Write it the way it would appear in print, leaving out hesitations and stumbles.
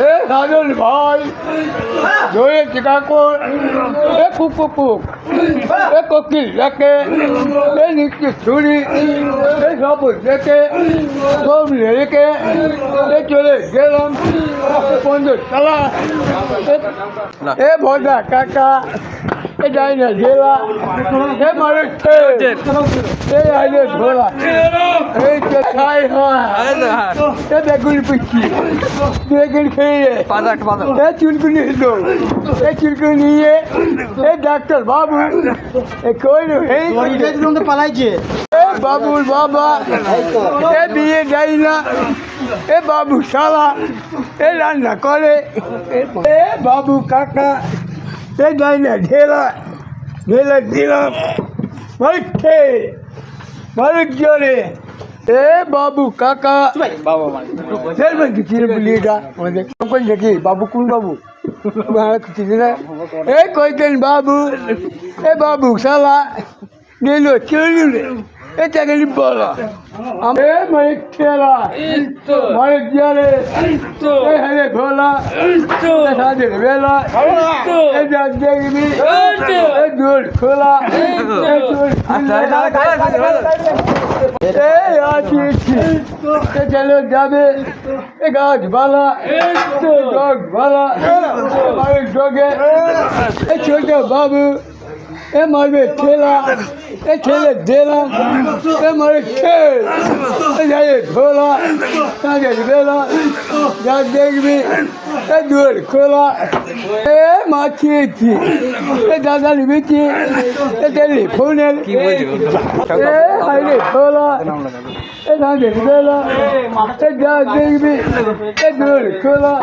এ সাজল ভাই ধরে টিকাকর এ কুকুক এ কোকিল ডাকে এ নিত্য ছুরি এ সব দেখে সব রেখে এ চলে গেলাম বন্ধ চালা এ ভজা কাকা এ ডাইনা ঢেলা এ মারে এ আইলে ঢোলা এই খাই হয় এ বেগুন পিচ্ছি বেগুন খেয়ে এ চুলকুনি হলো এ চুলকুনি নিয়ে এ ডাক্তার বাবু এ কই এই পালাইছে এ বাবুর বাবা এ বিয়ে দেয় না এ বাবু শালা এ রান্না করে এ বাবু কাকা এ দেয় না ঢেলা ঢেলা দিলাম মারছে মারুক জোরে এ বাবু কাকা বলিয়েটা আমাদের দেখি বাবু কোন বাবু এ কইতেন বাবু এ বাবু শালা নিল চলুন এ চাকরি বলা এ মালিক ঠেলা মালিক জলে এ হেলে ভোলা সাদের বেলা এ যাক দেখবি এ দূর খোলা এ দূর এ আছি এ চলো যাবে এ গাছ বালা ডগ বালা মালিক ডগে এ ছোট বাবু এ মারবে ঠেলা এ ছেলে দিলাম এ মারে খেল এ যাই খোলা সাজের বেলা যা দেখবি এ দুয়ার খোলা এ মাছিয়েছি এ দাদা নিবেছি এ টেলিফোনের এ হাইরে খোলা এ সাজের বেলা এ যা দেখবি এ দুয়ার খোলা